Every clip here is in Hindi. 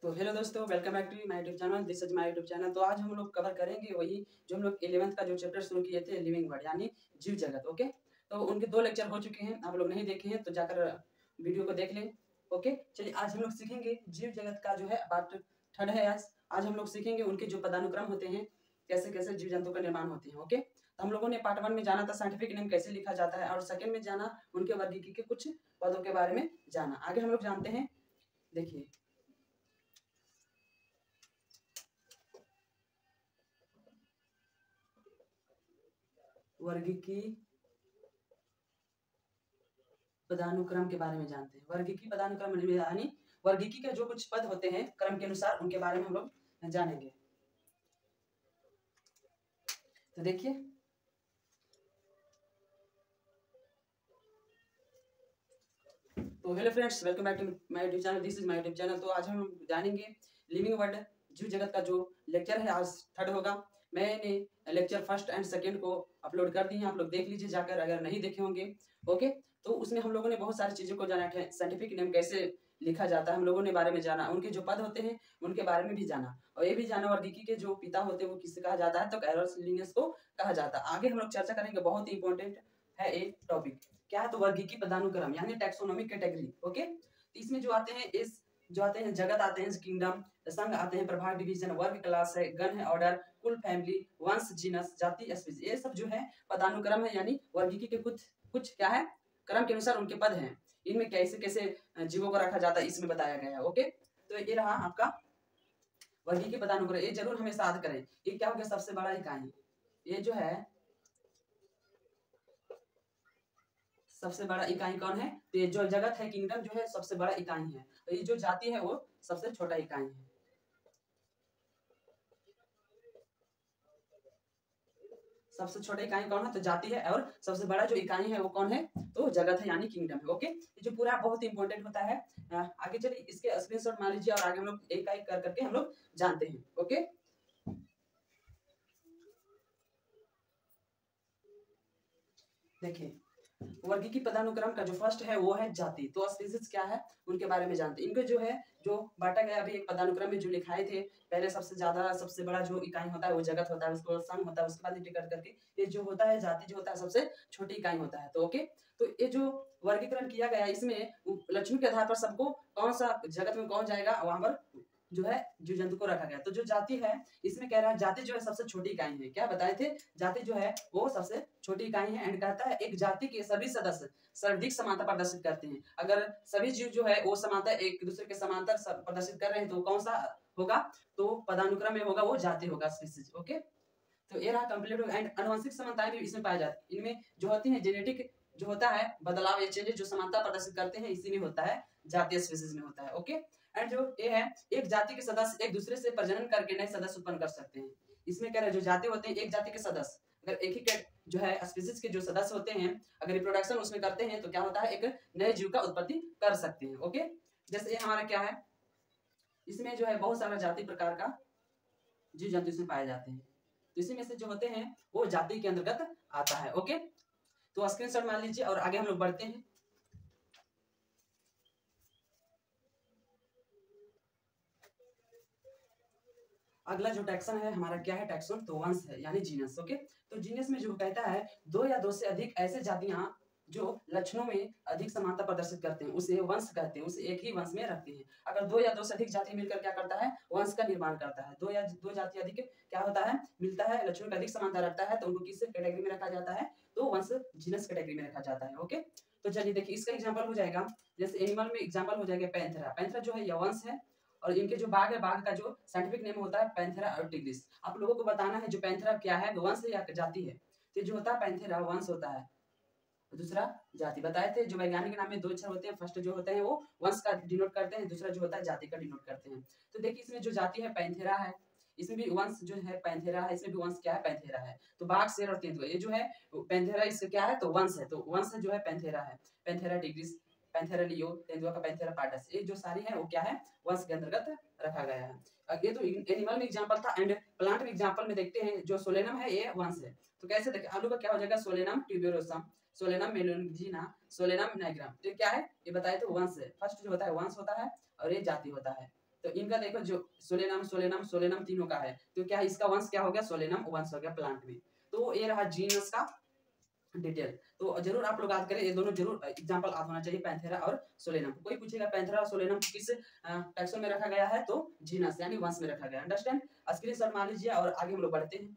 तो हेलो दोस्तों, welcome back to my YouTube channel. This is my YouTube channel. तो आज हम लोग कवर करेंगे वही जो हम लोग 11th का जो चैप्टर शुरू किए थे, लिविंग वर्ड यानी जीव जगत। ओके, तो उनके 2 लेक्चर हो चुके हैं, आप लोग नहीं देखे हैं तो जाकर वीडियो को देख लें। ओके, चलिए आज हम लोग सीखेंगे जीव जगत का जो है पार्ट 3 है। आज हम लोग सीखेंगे उनके जो पदानुक्रम होते हैं, कैसे कैसे जीव जंतु का निर्माण होते हैं। ओके, तो हम लोगों ने पार्ट 1 में जाना था साइंटिफिक नेम कैसे लिखा जाता है, और सेकंड में जाना उनके वर्गीकी के कुछ पदों के बारे में जाना। आगे हम लोग जानते हैं, देखिए वर्गीकी पदानुक्रम के बारे में जानते हैं। वर्गीकी पदानुक्रम यानी वर्गीकी के जो कुछ पद होते हैं क्रम के अनुसार, उनके बारे में हम लोग जानेंगे। तो देखिए, तो hello friends, welcome back to my YouTube channel. This is my YouTube channel. तो आज हम जानेंगे लिविंग वर्ड जीव जगत का जो लेक्चर है, आज 3rd होगा। मैंने लेक्चर 1st एंड 2nd को अपलोड कर दिए हैं, आप लोग देख लीजिए जाकर, अगर नहीं देखे होंगे। ओके, तो उसमें हम लोगों ने बहुत सारी चीज़ों को जाना है। साइंटिफिक नेम कैसे लिखा जाता है हम लोगों ने बारे में जाना, उनके जो पद होते हैं उनके बारे में भी जाना, और ये भी जाना वर्गीकी के जो पिता होते हैं वो किससे कहा जाता है, तो कैरोलिनियस को कहा जाता है। आगे हम लोग चर्चा करेंगे, बहुत ही इंपॉर्टेंट है एक टॉपिक। क्या है, तो वर्गीकी पदानुक्रम यानी टैक्सोनॉमिक कैटेगरी। ओके, तो इसमें जो आते हैं जो आते हैं जगत, आते हैं किंगडम, संघ आते हैं, प्रभाग डिवीजन, वर्ग क्लास है, गण है, ऑर्डर, कुल, फैमिली, वंश, जीनस, जाति, स्पीशीज, ये सब जो है पदानुक्रम है, यानी वर्गीकी के कुछ कुछ क्या है, क्रम के अनुसार उनके पद हैं। इनमें कैसे कैसे जीवों को रखा जाता है इसमें बताया गया है। ओके, तो ये रहा आपका वर्गीकी पदानुक्रम। ये जरूर हमेशा याद करें। ये क्या हो गया, सबसे बड़ा इकाई, ये जो है सबसे बड़ा इकाई कौन है, तो ये जो जगत है, किंगडम जो है सबसे बड़ा इकाई है, और ये जो जाति है वो सबसे छोटा इकाई है। सबसे छोटा इकाई कौन है, तो जाति है, और सबसे बड़ा जो इकाई है वो कौन है, तो जगत है यानी किंगडम है। ओके, ये जो पूरा बहुत इंपॉर्टेंट होता है। आगे चलिए इसके स्क्रीनशॉट मान लीजिए, और आगे हम लोग एक एक कर करके हम लोग जानते हैं। ओके, देखिए वर्गीकी पदानुक्रम का जो फर्स्ट है वो है जाति। तो स्पीशीज क्या है उनके बारे में जानते हैं। इनको जो है जो बांटा गया अभी एक पदानुक्रम में जो लिखाए थे, पहले सबसे ज्यादा सबसे बड़ा जो इकाई होता है वो जगत होता है, उसको संघ होता है, उसके बाद इंटीग्रेट करके ये जो होता है जाति जो होता है सबसे छोटी इकाई होता है। तो ओके, तो ये जो वर्गीकरण किया गया है इसमें लक्षण के आधार पर सबको कौन सा जगत में कौन जाएगा वहां पर जो है जीव जंतु को रखा गया। तो जो जाति है इसमें कह रहा है जाति जो है सबसे छोटी इकाई है। क्या बताए थे, जाति जो है वो सबसे छोटी इकाई है। एंड कहता है एक जाति के सभी सदस्य सर्वाधिक समानता प्रदर्शित करते हैं। अगर सभी जीव जो है वो समानता एक दूसरे के समांतर प्रदर्शित कर रहे हैं तो कौन सा होगा, तो पदानुक्रम में होगा वो जाति होगा, स्पीशीज। ओके, तो ये रहा कंप्लीट होगा। एंड आनुवंशिक समानताएं भी इसमें पाई जाती है। इनमें जो होती है जेनेटिक जो होता है बदलाव या चेंजेस जो समानता प्रदर्शित करते हैं इसी में होता है, जातीय स्पीशीज में होता है। ओके, एंड जो ये है एक जाति के सदस्य एक दूसरे से प्रजनन करके नए सदस्य उत्पन्न कर सकते हैं। इसमें कह रहे हैं जो जाति होते हैं एक जाति के सदस्य अगर एक ही जो है स्पीशीज के जो सदस्य होते हैं अगर रिप्रोडक्शन उसमें करते हैं तो क्या होता है, एक नए जीव का उत्पत्ति कर सकते हैं। ओके, जैसे ये हमारा क्या है, इसमें जो है बहुत सारा जाति प्रकार का जीव जंतु इसमें पाए जाते हैं। तो इसी में से जो होते हैं वो जाति के अंतर्गत आता है। ओके, तो स्क्रीनशॉट मान लीजिए और आगे हम लोग बढ़ते हैं। अगला जो टैक्सन है हमारा क्या है, टैक्सन तो वंश है यानी जीनस। ओके, तो जीनस में जो कहता है 2 या 2 से अधिक ऐसे जातियां जो लक्षणों में अधिक समानता प्रदर्शित करते हैं उसे वंश कहते हैं, उसे एक ही वंश में रखते हैं। अगर 2 या 2 से अधिक जाति मिलकर क्या करता है, वंश का निर्माण करता है। 2 या 2 जाति अधिक क्या होता है, मिलता है, लक्षणों का अधिक समानता रखता है तो उनको किस कैटेगरी में रखा जाता है, तो वंश जीनस कैटेगरी में रखा जाता है। ओके, तो चलिए देखिए इसका एग्जाम्पल हो जाएगा, जैसे एनिमल में एग्जाम्पल हो जाएगा पैंथेरा। पैंथेरा जो है यह वंश है, और इनके जो बाघ है बाघ का जो साइंटिफिक नेम होता है पैंथेरा आर्टिग्रिस। आप लोगों को बताना है जो पैंथेरा क्या है, वंश या जाति है। तो जो होता है पैंथेरा वंश होता है, दूसरा जाति बताए थे। जो वैज्ञानिक नाम में 2 अक्षर होते हैं, फर्स्ट जो होते हैं वो वंश का डिनोट करते हैं, दूसरा जो होता है जाति का डिनोट करते हैं। तो देखिए इसमें जो जाति है पैंथेरा है, इसमें भी वंश जो है पैंथेरा है, इसमें भी वंश क्या है, पैंथेरा है। तो बाघ, शेर और तेंदुआ ये जो है पैंथेरा इसका क्या है, तो वंश है। तो वंश जो है पैंथेरा है, पैंथेरा टिग्रिस, पैंथेरा लियो, तेंदुआ का पैंथेरा पार्टस, ये जो सारी है वो क्या है, वंश के अंतर्गत रखा गया है। ये तो एनिमल में एग्जांपल था। एंड प्लांट में एग्जांपल में देखते हैं जो सोलेनम है ये वंश है। तो कैसे देखें, आलू का क्या हो जाएगा, सोलेनम ट्यूबेरोसम, सोलेनम मेलोंजिना, सोलेनम नाइग्राम। तो क्या है ये बताए थे वंश है। फर्स्ट जो होता है वंश होता है और ये जाति होता है। तो इनका देखो जो सोलेनम सोलेनम सोलेनम तीनों का है, तो क्या इसका वंश क्या हो गया, सोलेनम वंश हो गया प्लांट में। तो ये रहा जीनस का डिटेल। तो जरूर आप लोग याद करें, ये दोनों जरूर एग्जांपल याद होना चाहिए, पैंथेरा और सोलेनम। कोई पूछेगा पैंथेरा और सोलेनम किस टैक्सोन में रखा गया है, तो जीनस यानी वंश में रखा गया। अंडरस्टैंड, स्क्रीनशॉट मान लीजिए और आगे हम लोग बढ़ते हैं।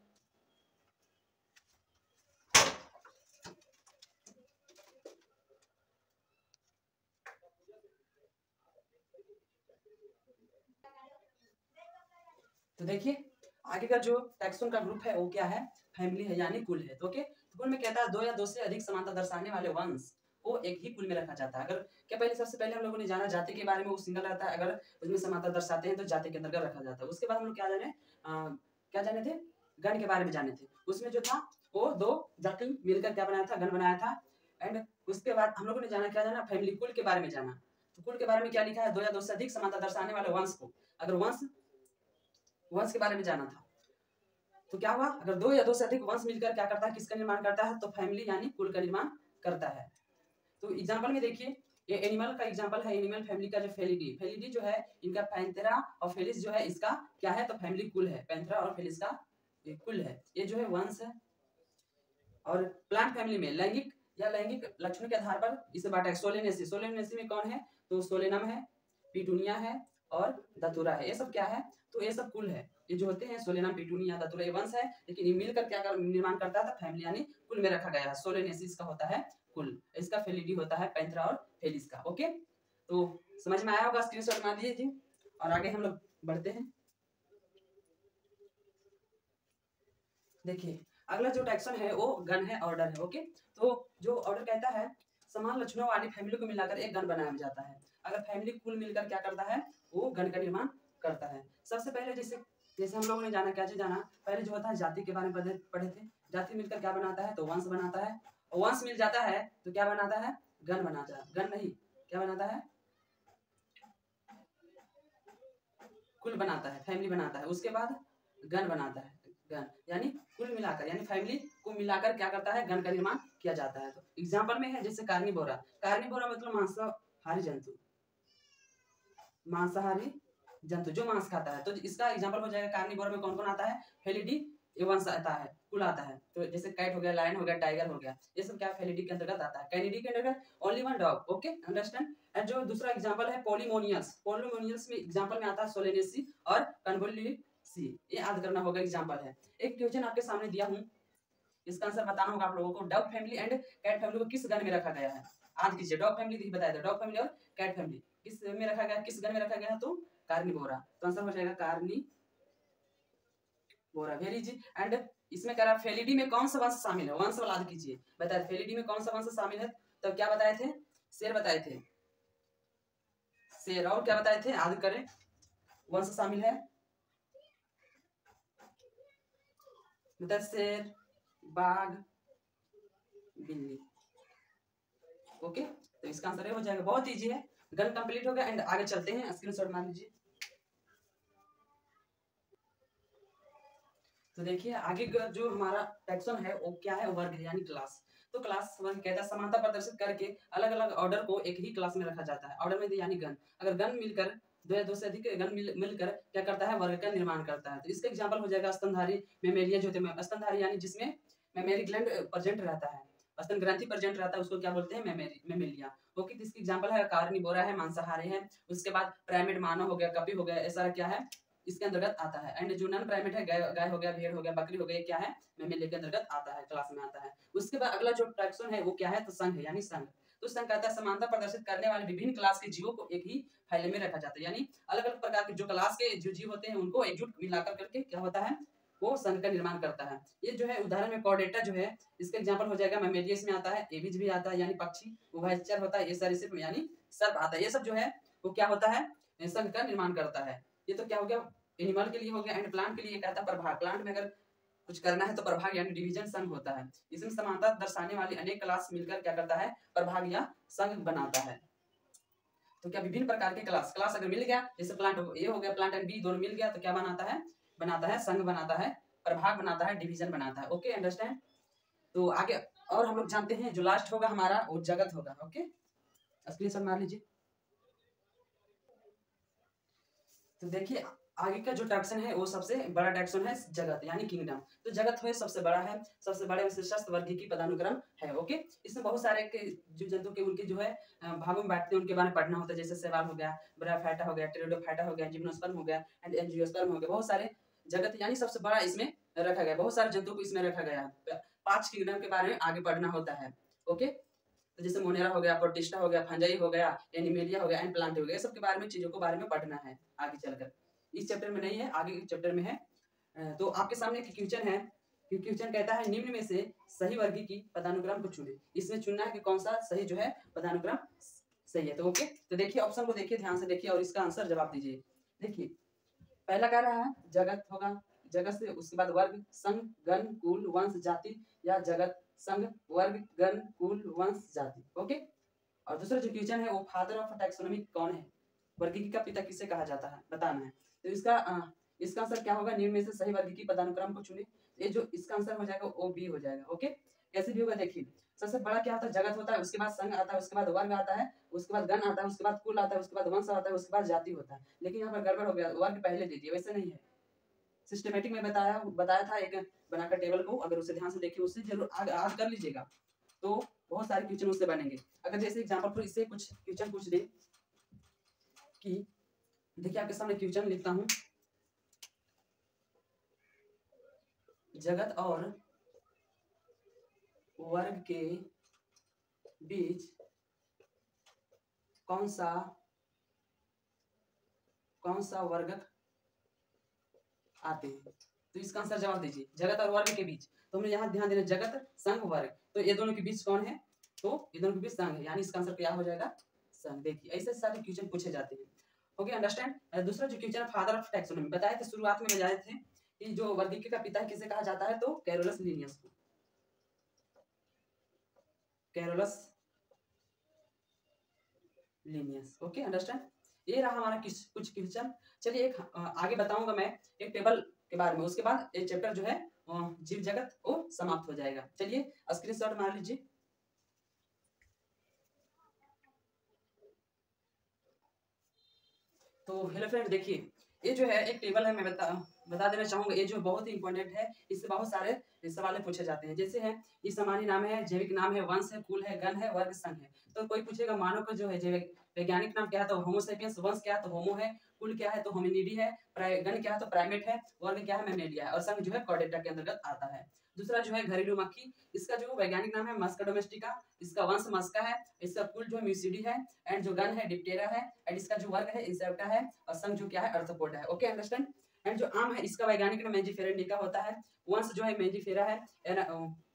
तो देखिए आगे का जो टैक्सोन का ग्रुप है वो क्या है, फैमिली है यानी कुल है। तो ओके, तो कुल में कहता है दो या दो से अधिक समानता दर्शाने वाले वंश को एक ही कुल में रखा जाता है। अगर क्या पहले सबसे पहले हम लोगों ने जाना जाति के बारे में, वो सिंगल रहता है, अगर उसमें समानता दर्शाते हैं तो जाति के अंतर्गत रखा जाता है। उसके बाद हम लोग क्या जाने थे, गण के बारे में जाने थे। उसमें जो था वो दो जाति मिलकर क्या बनाया था, गण बनाया था। एंड उसके बाद हम लोगों ने जाना फैमिली, कुल के बारे में जाना। तो कुल के बारे में क्या लिखा है, दो या दो से अधिक समानता दर्शाने वाले वंश को, अगर वंश के बारे में जाना था तो क्या हुआ, अगर दो या दो से अधिक वंश मिलकर क्या करता है, किसका निर्माण करता है, तो फैमिली यानी कुल का निर्माण करता है। तो एग्जांपल में देखिए, ये एनिमल का एग्जांपल है, एनिमल फैमिली का जो फेलिडी, फेलिडी जो है इनका पैंथेरा और फेलिस जो है इसका क्या है, तो फैमिली कुल है, पैंथेरा और फेलिस का कुल है, ये जो है वंश है। और प्लांट फैमिली में लैंगिक या लैंगिक लक्षणों के आधार पर इसे बांटा है। सोलेनेसी, सोलेनेसी में कौन है, तो सोलेनम है, पिटूनिया है और दतुरा है, ये सब क्या है, तो ये सब कुल है। ये जो होते हैं सोलेनम पिटूनिया दतुरा ये वंश है, लेकिन ये मिलकर क्या निर्माण करता है, फैमिली यानी कुल में रखा गया है। सोलेनेसिस का होता है कुल, इसका फेलिडी होता है पैंथेरा और फेलिस का। ओके, तो समझ में आया होगा, स्क्रीनशॉट बना दीजिए और आगे हम लोग बढ़ते हैं। देखिए अगला जो टैक्सन है वो गण है, ऑर्डर है। ओके, तो जो ऑर्डर कहता है समान लक्षणों वाली फैमिली को मिलाकर एक गण बनाया जाता है। अगर फैमिली कुल मिलकर क्या करता है, वो गण का निर्माण करता है। सबसे पहले जैसे जैसे हम लोगों ने जाना, क्या चीज जाना, पहले जो होता है जाति के बारे में पढ़े थे। जाति मिलकर क्या बनाता है, तो वंश बनाता है। और वंश मिल जाता है तो क्या बनाता है, गण बनाता है। गण नहीं, क्या बनाता है, कुल बनाता है, फैमिली बनाता है। उसके बाद गण बनाता है, गण यानी कुल मिलाकर यानी फैमिली को मिलाकर क्या करता है, गण का निर्माण किया जाता है। तो एग्जांपल में है जैसे कार्निवोरा, कार्निवोरा मतलब मांसाहारी जंतु, मांसाहारी जंतु जो मांस खाता है। तो इसका एग्जांपल हो जाएगा कार्निवोरा में कौन कौन आता है, फेलिडी वंश आता है, कुल आता है। तो जैसे कैट हो गया, लायन हो गया, टाइगर हो गया, ये सब क्या फेलिडी के अंतर्गत आता है। कैनिडी के अंतर्गत only one dog. Okay, understand. And जो दूसरा एग्जांपल है पोलिमोनियस, पोलिमोनियस में एग्जांपल में आता है सोलेनेसी और कन्वोल्यूसी, ये याद करना होगा, एग्जांपल है। एक क्वेश्चन आपके सामने दिया हूं, इसका आंसर बताना होगा आप लोगों को। Dog family and cat family को किस गण में रखा गया है, आज कीजिए। डॉग फैमिली बताया था, डॉग फैमिली और कैट फैमिली किस में रखा गया, किस गण में रखा गया है, तो कार्निवोरा। तो आंसर हो जाएगा कार्निवोरा। Very ji. एंड इसमें कह रहा है फेलिडी में कौन सा वंश शामिल है, वंश वाला याद कीजिए। बताया फेलिडी में कौन सा वंश शामिल है, तो क्या बताए थे, शेर बताए थे, शेर। और क्या बताए थे, याद करें, वंश शामिल है, मतलब शेर, बाघ, बिल्ली। ओके, तो इसका आंसर हो जाएगा, बहुत इजी है। गन कंप्लीट हो गया एंड आगे चलते हैं, स्क्रीनशॉट मार लीजिए। तो देखिए आगे का जो हमारा टैक्सन है वो क्या है, वर्ग है यानी क्लास। तो क्लास वर्ग कहता है समानता प्रदर्शित करके अलग अलग ऑर्डर को एक ही क्लास में रखा जाता है। ऑर्डर में यानी गण, अगर गण मिलकर दो या दो से अधिक गण मिलकर क्या करता है, वर्ग का निर्माण करता है। तो इसका एग्जांपल हो जाएगा स्तनधारी मेमेलिया जो होते हैं, स्तनधारी यानी जिसमें मेमेरी ग्लैंड प्रेजेंट रहता है, स्तन ग्रंथि प्रेजेंट रहता है, उसको क्या बोलते हैं, मेमेलिया। ओके, तो इसकी एग्जांपल है कार्निवोरा है, मांसाहारी है। उसके बाद प्राइमेट मानव हो गया, कपी हो गया, ऐसा क्या है, इसके अंतर्गत आता है। एंड जो नॉन प्राइमेट है, गाय हो गया, भेड़ हो गया, बकरी हो गई, क्या है, मेमेलिया के अंतर्गत आता है, क्लास में आता है। उसके बाद अगला जो टैक्सन है वो क्या है, तो संघ है यानी संघ। तो संघ कहता है समानता प्रदर्शित करने वाले विभिन्न क्लास के जीवों को एक ही फाइल में रखा जाता है, यानी अलग अलग प्रकार के जो क्लास के जो जीव होते हैं उनको एकजुट मिलाकर करके क्या होता है, वो संघ का निर्माण करता है। ये जो है उदाहरण में कॉर्डेटा जो है, इसका एग्जांपल हो जाएगा मेमेलियस में आता है, एविज भी आता है यानी पक्षी, उभयचर होता है, ये सरीसृप यानी सर्प आता है। ये सब जो है वो क्या होता है, संघ का निर्माण करता है। ये तो क्या हो गया, एनिमल के लिए हो गया। एंड प्लांट के लिए कहता है प्रभाग, प्लांट में अगर कुछ करना है तो प्रभाग यानी डिवीजन संघ होता है। इसमें समानता दर्शाने वाली अनेक क्लास मिलकर क्या करता है, प्रभाग या संघ बनाता है। तो क्या विभिन्न प्रकार के क्लास अगर मिल गया, जैसे प्लांट ए हो गया, प्लांट एंड बी दोनों मिल गया, तो क्या बनाता है संघ बनाता है, प्रभाग बनाता है, डिवीजन बनाता है। Okay, understand. तो आगे और हम लोग जानते हैं, जो लास्ट होगा हमारा वो जगत होगा। ओके, स्क्रीनशॉट मार लीजिए। तो देखिए आगे का जो टैक्सन है वो सबसे बड़ा टैक्सन है जगत यानी किंगडम। तो जगत है सबसे बड़ा है, सबसे बड़े विशिष्ट वर्गीय की पदानुक्रम है। ओके, इसमें बहुत सारे के जो जंतु के उनके जो है भागों में बांटते हैं, उनके बारे में पढ़ना होता है। जैसे शैवाल हो गया, ब्रायोफाइटा हो गया, टेरिडोफाइटा हो गया, जिम्नोस्पर्म हो गया एंड एंजियोस्पर्म हो गया। बहुत सारे जगत यानी सबसे बड़ा इसमें रखा गया, बहुत सारे जंतु को इसमें रखा गया है। 5 किंगडम के बारे में आगे पढ़ना होता है। ओके, तो जैसे मोनेरा हो गया, प्रोटिस्टा हो गया, फंजाई हो गया, एनिमेलिया हो गया एंड प्लांट हो गया, सबके बारे में चीजों के बारे में पढ़ना है आगे चलकर। इस चैप्टर में नहीं है, आगे के चैप्टर में है। तो आपके सामने एक क्वेश्चन है कि क्वेश्चन कहता है निम्न में से सही वर्गीय की पदानुक्रम को चुने। इसमें चुनना है कि कौन सा सही जो है पदानुक्रम सही है। तो ओके, तो देखिए ऑप्शन को देखिए, ध्यान से देखिए और इसका आंसर जवाब दीजिए। देखिए पहला कह रहा है जगत होगा, जगत से उसके बाद वर्ग, संघ, गण, कुल, वंश, जाति या जगत, संघ, वर्ग, गण, कुल, वंश, जाति। ओके, और दूसरा जो क्वेश्चन है वो फादर ऑफ टैक्सोनॉमी कौन है, वर्गीकी का पिता किसे कहा जाता है, बताना है। तो इसका आंसर क्या होगा, निम्न में से सही वर्गीय की पदानुक्रम को चुने। ये जो इसका आंसर हो जाएगा वो बी हो जाएगा। ओके, कैसे भी होगा देखिए, सबसे बड़ा क्या होता है, जगत होता है, उसके बाद संघ आता है, उसके बाद वर्ग आता है, उसके बाद गण आता है, उसके बाद कुल आता है, उसके बाद वंश आता है, उसके बाद जाति होता है। लेकिन यहाँ पर गड़बड़ हो गया, वर्ग पहले दे दिए, वैसे नहीं है। सिस्टमेटिक में बताया था एक बनाकर टेबल को, अगर उसे ध्यान से देखिए, उससे जरूर आज कर लीजिएगा तो बहुत सारे क्वेश्चन उससे बनेंगे। अगर जैसे एग्जांपल पर इससे कुछ क्वेश्चन पूछ दे कि देखिए आपके सामने क्वेश्चन लिखता हूं, जगत और वर्ग के बीच कौन सा वर्गक आते हैं। तो इसका आंसर जवाब दीजिए, जगत और वर्ग के बीच। तो हमने यहाँ ध्यान देना, जगत, संघ, वर्ग, तो ये दोनों के बीच कौन है, तो ये दोनों के बीच संघ है, यानी इसका आंसर क्या हो जाएगा, संघ। देखिए ऐसे सारे क्वेश्चन पूछे जाते हैं। Okay, understand. दूसरा जो क्वेश्चन है फादर ऑफ टैक्सोनॉमी, बताए थे शुरुआत में बताए थे कि जो वर्गीकी का पिता किसे कहा जाता है, तो कैरोलस लिनियस को, कैरोलस लिनियस। Okay, understand. ये रहा हमारा कुछ क्वेश्चन। चलिए एक आगे बताऊंगा मैं एक टेबल के बारे में, उसके बाद ये चैप्टर जो है जीव जगत वो समाप्त हो जाएगा। चलिए स्क्रीनशॉट मार लीजिए। तो हेलो फ्रेंड, देखिए ये जो है एक टेबल है, मैं बता देना चाहूंगा, ये जो बहुत ही इंपॉर्टेंट है, इससे बहुत सारे सवाल पूछे जाते हैं। जैसे है ये सामान्य नाम है, जैविक नाम है, वंश है, कुल है, गण है, वर्ग, संघ है। तो कोई पूछेगा मानव का जो है जैविक वैज्ञानिक नाम क्या है, तो होमो सेपियंस, वंश क्या है तो होमो है, कुल क्या है तो होमिनिडी है, गण क्या है तो प्राइमेट है, वर्ग क्या है मैमेलिया है, और संघ जो है कॉर्डेटा के अंतर्गत आता है। दूसरा जो है घरेलू मक्खी, इसका जो वैज्ञानिक नाम है मस्का डोमेस्टिका, इसका वंश मस्का है, इसका कुल जो है म्यूसिडी है, एंड जो गण है डिप्टेरा है, एंड इसका जो वर्ग है इंसेप्टा है, और संघ जो क्या है अर्थोपोडा है। Okay, understand. एंड जो आम है इसका वैज्ञानिक नाम मेंजिफेरा इंडिका होता है, वंश जो है मेंजिफेरा है,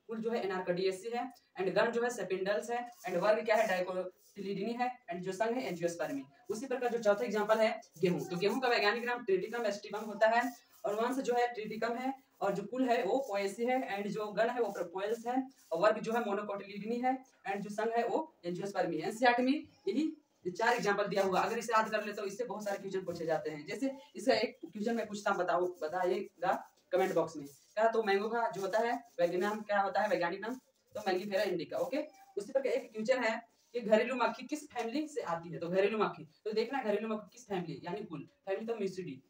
कुल जो है एनार्कडियसी है, एंड गण जो है सेपिंडल्स है, एंड वर्ग क्या है डाइकोटिलिडीनी है, एंड जो संघ है एंजियोस्पर्मी। उसी प्रकार जो चौथा एग्जांपल है गेहूं, तो गेहूं का वैज्ञानिक नाम ट्रिटिकम एस्टिवम होता है, और वंश जो है ट्रिटिकम है, और जो कुल है वो पोएसी है, एंड जो गण है वो प्रोपोल्स है, और वर्ग जो है मोनोकोटिलिडीनी है, एंड जो संघ है वो एंजियोस्पर्मी है। एनसीईआरटी में यही 4 एग्जांपल दिया हुआ, अगर इसे याद कर ले तो इससे बहुत सारे क्वेश्चन पूछे जाते हैं। जैसे इसका एक क्वेश्चन मैं पूछता हूं, बताइएगा कमेंट बॉक्स में, क्या तो मैंगो का जो होता है वैज्ञानिक नाम क्या होता है, वैज्ञानिक नाम तो मैंगिफेरा इंडिका। ओके, उसी प्रकार एक क्वेश्चन है कि घरेलू मक्खी किस फैमिली से आती है, तो घरेलू मक्खी, तो देखना घरेलू मक्खी किस फैमिली, यानी कुल फैमिली तो म्यूसिडी,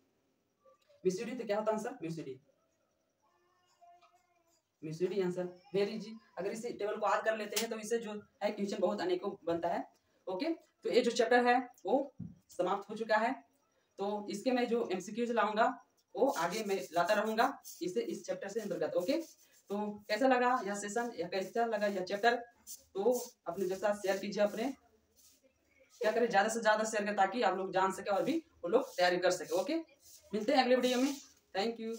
म्यूसिडी तो क्या होता है आंसर, म्यूसिडी, म्यूसिडी आंसर। वेरी इजी, अगर इस टेबल को याद कर लेते हैं तो इससे जो है क्वेश्चन बहुत अनेकों बनता है। ओके, तो ये जो चैप्टर है वो समाप्त हो चुका है। तो इसके मैं जो एमसीक्यूज लाऊंगा वो आगे मैं लाता रहूंगा इसे इस चैप्टर से अंतर्गत। ओके, तो कैसा लगा यह सेशन या कैसा लगा यह चैप्टर, तो अपने जो साथ शेयर कीजिए, अपने क्या करें ज्यादा से ज्यादा शेयर करें ताकि आप लोग जान सके और भी वो लोग तैयारी कर सके। ओके, मिलते हैं अगले वीडियो में, थैंक यू।